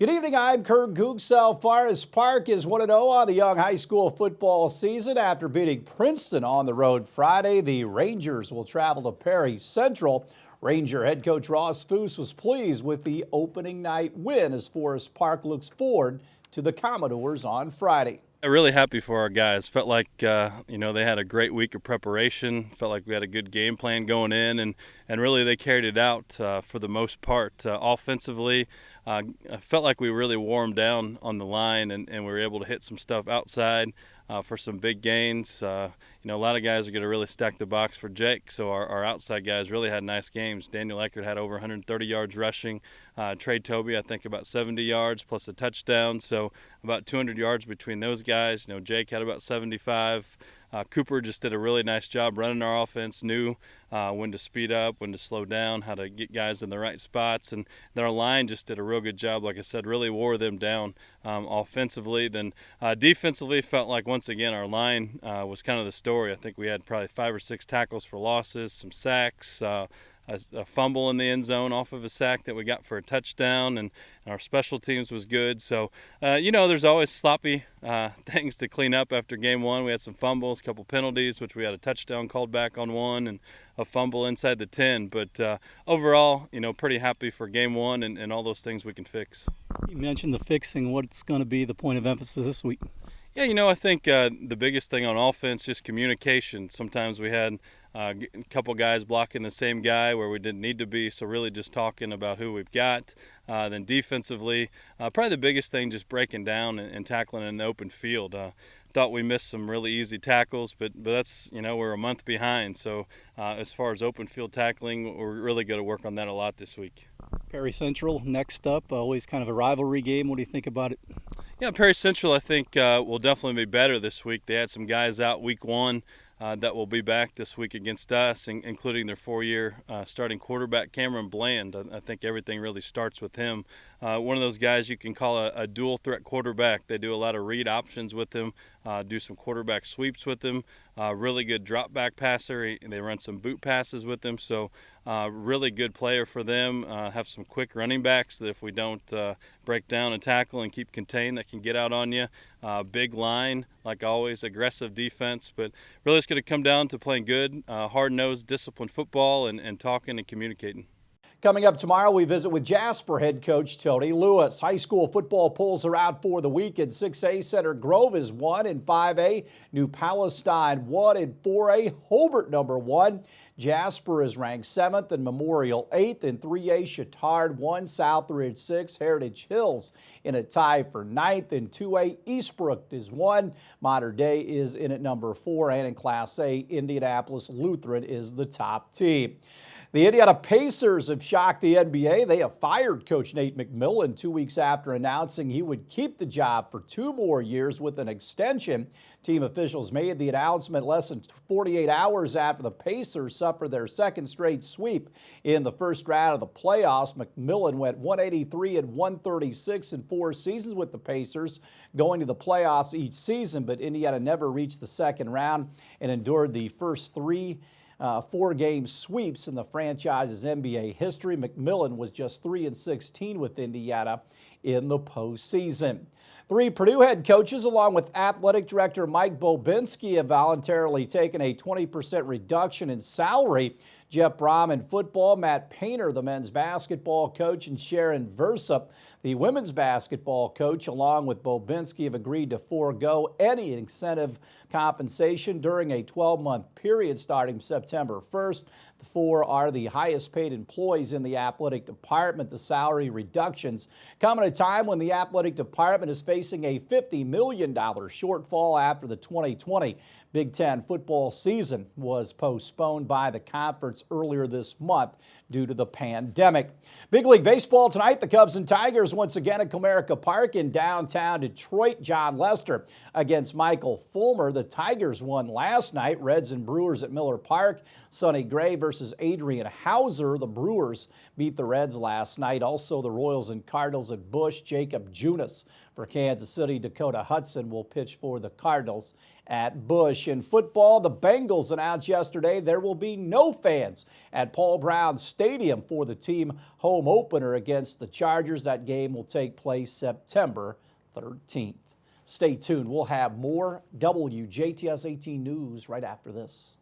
Good evening, I'm Kurt Gutgsell. Forest Park is 1-0 on the young high school football season after beating Princeton on the road Friday. The Rangers will travel to Perry Central. Ranger head coach Ross Foose was pleased with the opening night win as Forest Park looks forward to the Commodores on Friday. I'm really happy for our guys. Felt like they had a great week of preparation. Felt like we had a good game plan going in, and really they carried it out for the most part. Offensively, I felt like we really wore them down on the line, and we were able to hit some stuff outside for some big gains. A lot of guys are going to really stack the box for Jake, so our outside guys really had nice games. Daniel Eckert had over 130 yards rushing. Trey Toby, I think, about 70 yards plus a touchdown, so about 200 yards between those guys. Jake had about 75. Cooper just did a really nice job running our offense, knew when to speed up, when to slow down, how to get guys in the right spots, and then our line just did a real good job. Like I said, really wore them down offensively. Then defensively, felt like once again our line was kind of the story. I think we had probably 5 or 6 tackles for losses, some sacks, a fumble in the end zone off of a sack that we got for a touchdown, and our special teams was good. So, there's always sloppy things to clean up after game one. We had some fumbles, a couple penalties, which we had a touchdown called back on one, and a fumble inside the 10. But overall, pretty happy for game one and all those things we can fix. You mentioned the fixing. What's going to be the point of emphasis this week? Yeah, I think the biggest thing on offense, just communication. Sometimes we had a couple guys blocking the same guy where we didn't need to be, so really just talking about who we've got. Then defensively, probably the biggest thing, just breaking down and tackling in the open field. Thought we missed some really easy tackles, but that's, we're a month behind. So as far as open field tackling, we're really going to work on that a lot this week. Perry Central next up, always kind of a rivalry game. What do you think about it? Yeah, Perry Central, I think, will definitely be better this week. They had some guys out week one that will be back this week against us, including their 4-year starting quarterback, Cameron Bland. I think everything really starts with him. One of those guys you can call a dual threat quarterback. They do a lot of read options with him, do some quarterback sweeps with him. Really good drop back passer. They run some boot passes with him. So really good player for them. Have some quick running backs that if we don't break down and tackle and keep contained, that can get out on you. Big line, like always, aggressive defense. But really it's going to come down to playing good, hard-nosed, disciplined football and talking and communicating. Coming up tomorrow, we visit with Jasper head coach Tony Lewis. High school football polls are out for the week. In 6A, Center Grove is 1. In 5A, New Palestine 1. In 4A, Hobart number 1. Jasper is ranked 7th and Memorial 8th. In 3A, Chittard 1, Southridge 6, Heritage Hills in a tie for 9th. In 2A, Eastbrook is 1. Mater Dei is in at number 4. And in Class A, Indianapolis Lutheran is the top team. The Indiana Pacers have shocked the NBA. They have fired Coach Nate McMillan 2 weeks after announcing he would keep the job for 2 more years with an extension. Team officials made the announcement less than 48 hours after the Pacers suffered their second straight sweep in the first round of the playoffs. McMillan went 183 and 136 in 4 seasons with the Pacers, going to the playoffs each season, but Indiana never reached the second round and endured the first 4-game sweeps in the franchise's NBA history. McMillan was just 3-16 with Indiana in the postseason. 3 Purdue head coaches, along with athletic director Mike Bobinski, have voluntarily taken a 20% reduction in salary. Jeff Brom in football, Matt Painter, the men's basketball coach, and Sharon Versa, the women's basketball coach, along with Bobinski, have agreed to forego any incentive compensation during a 12-month period starting September 1st. The 4 are the highest paid employees in the athletic department. The salary reductions come at a time when the athletic department is facing a $50 million shortfall after the 2020 Big Ten football season was postponed by the conference earlier this month due to the pandemic. Big League Baseball tonight, the Cubs and Tigers once again at Comerica Park in downtown Detroit. John Lester against Michael Fulmer. The Tigers won last night. Reds and Brewers at Miller Park. Sonny Gray versus Adrian Hauser. The Brewers beat the Reds last night. Also the Royals and Cardinals at Busch. Jacob Junis for Kansas City. Dakota Hudson will pitch for the Cardinals at Busch. In football, the Bengals announced yesterday there will be no fans at Paul Brown Stadium for the team home opener against the Chargers. That game will take place September 13th. Stay tuned. We'll have more WJTS 18 news right after this.